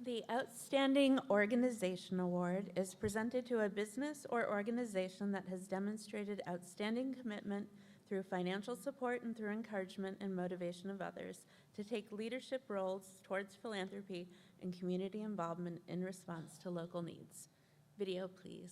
The Outstanding Organization Award is presented to a business or organization that has demonstrated outstanding commitment through financial support and through encouragement and motivation of others to take leadership roles towards philanthropy and community involvement in response to local needs. Video, please.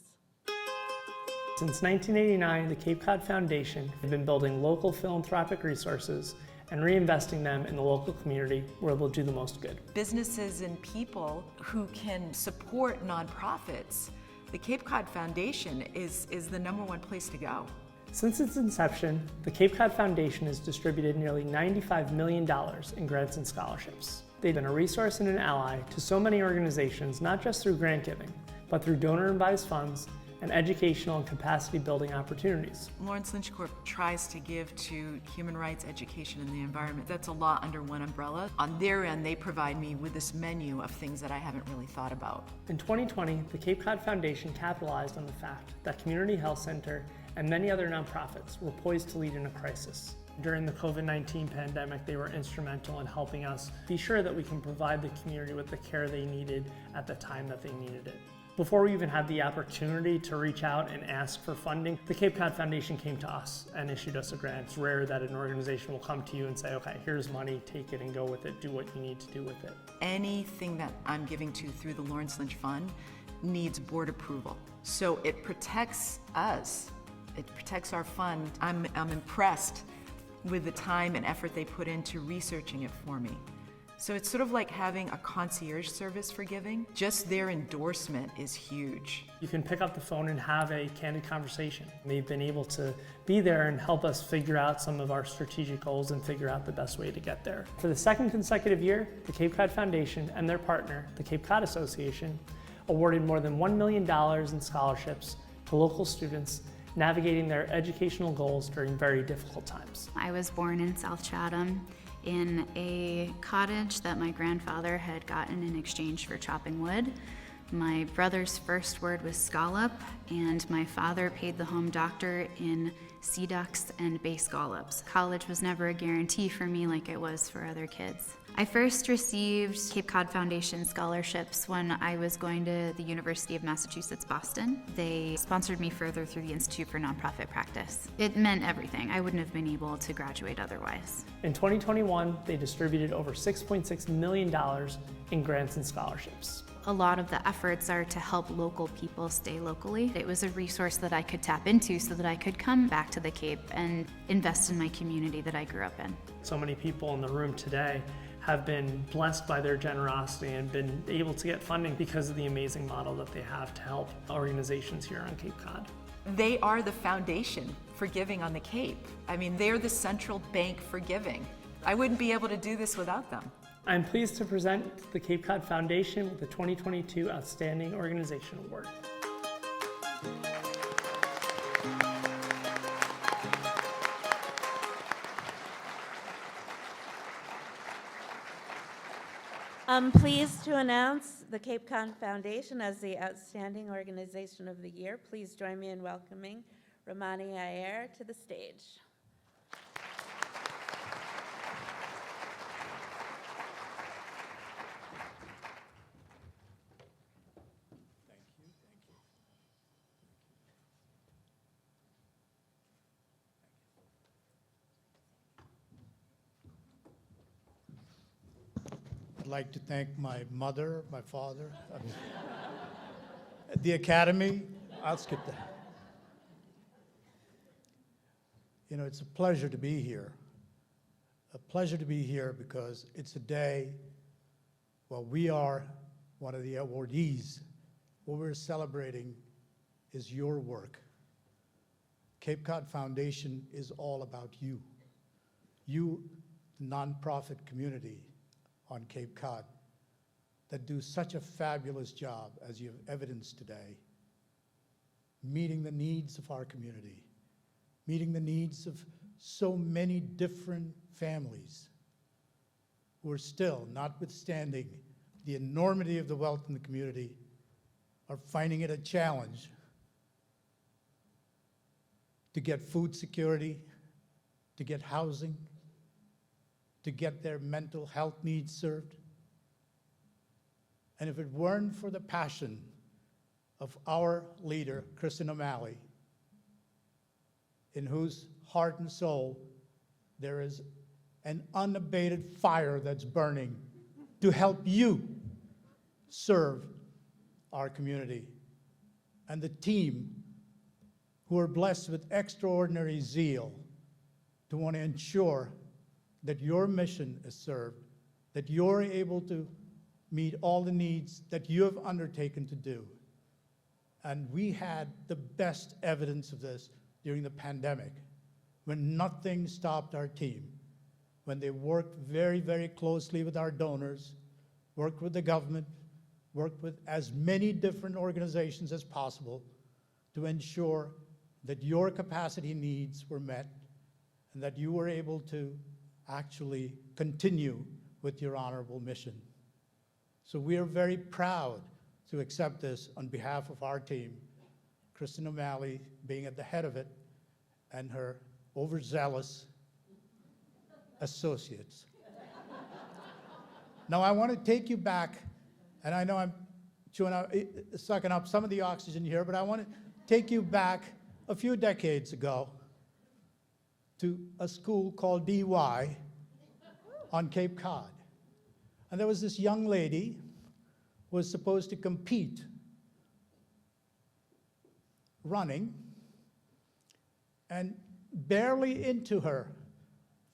Since 1989, the Cape Cod Foundation has been building local philanthropic resources and reinvesting them in the local community where they'll do the most good. Businesses and people who can support nonprofits, the Cape Cod Foundation is the #1 place to go. Since its inception, the Cape Cod Foundation has distributed nearly $95 million in grants and scholarships. They've been a resource and an ally to so many organizations, not just through grant giving, but through donor-advised funds and educational and capacity building opportunities. Lawrence Lynch Corp tries to give to human rights, education, and the environment. That's a lot under one umbrella. On their end, they provide me with this menu of things that I haven't really thought about. In 2020, the Cape Cod Foundation capitalized on the fact that Community Health Center and many other nonprofits were poised to lead in a crisis. During the COVID-19 pandemic, they were instrumental in helping us be sure that we can provide the community with the care they needed at the time that they needed it. Before we even had the opportunity to reach out and ask for funding, the Cape Cod Foundation came to us and issued us a grant. It's rare that an organization will come to you and say, okay, here's money, take it and go with it, do what you need to do with it. Anything that I'm giving to through the Lawrence Lynch Fund needs board approval. So it protects us, it protects our fund. I'm impressed with the time and effort they put into researching it for me. So it's sort of like having a concierge service for giving. Just their endorsement is huge. You can pick up the phone and have a candid conversation. They've been able to be there and help us figure out some of our strategic goals and figure out the best way to get there. For the second consecutive year, the Cape Cod Foundation and their partner, the Cape Cod Association, awarded more than $1 million in scholarships to local students navigating their educational goals during very difficult times. I was born in South Chatham in a cottage that my grandfather had gotten in exchange for chopping wood. My brother's first word was scallop, and my father paid the home doctor in sea ducks and bay scallops. College was never a guarantee for me like it was for other kids. I first received Cape Cod Foundation scholarships when I was going to the University of Massachusetts, Boston. They sponsored me further through the Institute for Nonprofit Practice. It meant everything. I wouldn't have been able to graduate otherwise. In 2021, they distributed over $6.6 million in grants and scholarships. A lot of the efforts are to help local people stay locally. It was a resource that I could tap into so that I could come back to the Cape and invest in my community that I grew up in. So many people in the room today have been blessed by their generosity and been able to get funding because of the amazing model that they have to help organizations here on Cape Cod. They are the foundation for giving on the Cape. I mean, they're the central bank for giving. I wouldn't be able to do this without them. I'm pleased to present the Cape Cod Foundation with the 2022 Outstanding Organization Award. I'm pleased to announce the Cape Cod Foundation as the Outstanding Organization of the Year. Please join me in welcoming Romani Iyer to the stage. I'd like to thank my mother, my father, the Academy. I'll skip that. You know, it's a pleasure to be here. A pleasure to be here because it's a day, well, we are one of the awardees. What we're celebrating is your work. Cape Cod Foundation is all about you. You, the nonprofit community on Cape Cod that do such a fabulous job, as you have evidenced today, meeting the needs of our community, meeting the needs of so many different families who are still, notwithstanding the enormity of the wealth in the community, are finding it a challenge to get food security, to get housing, to get their mental health needs served. And if it weren't for the passion of our leader, Kristen O'Malley, in whose heart and soul there is an unabated fire that's burning to help you serve our community, and the team who are blessed with extraordinary zeal to want to ensure that your mission is served, that you're able to meet all the needs that you have undertaken to do. And we had the best evidence of this during the pandemic, when nothing stopped our team, when they worked very, very closely with our donors, worked with the government, worked with as many different organizations as possible to ensure that your capacity needs were met and that you were able to actually continue with your honorable mission. So we are very proud to accept this on behalf of our team, Kristen O'Malley being at the head of it, and her overzealous associates. Now I want to take you back, and I know I'm sucking up some of the oxygen here, but I want to take you back a few decades ago to a school called DY on Cape Cod. And there was this young lady who was supposed to compete running, and barely into her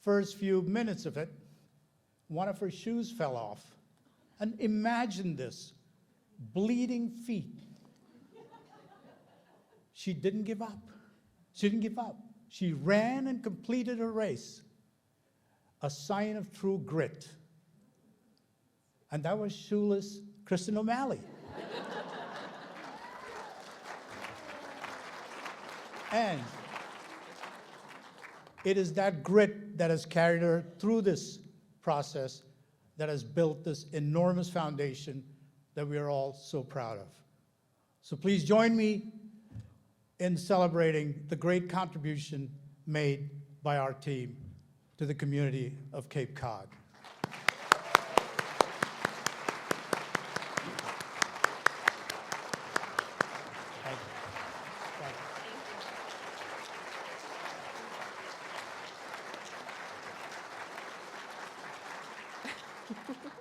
first few minutes of it, one of her shoes fell off. And imagine this, bleeding feet. She didn't give up. She didn't give up. She ran and completed her race, a sign of true grit. And that was shoeless Kristen O'Malley. And it is that grit that has carried her through this process that has built this enormous foundation that we are all so proud of. So please join me in celebrating the great contribution made by our team to the community of Cape Cod. Thank you. Thank you.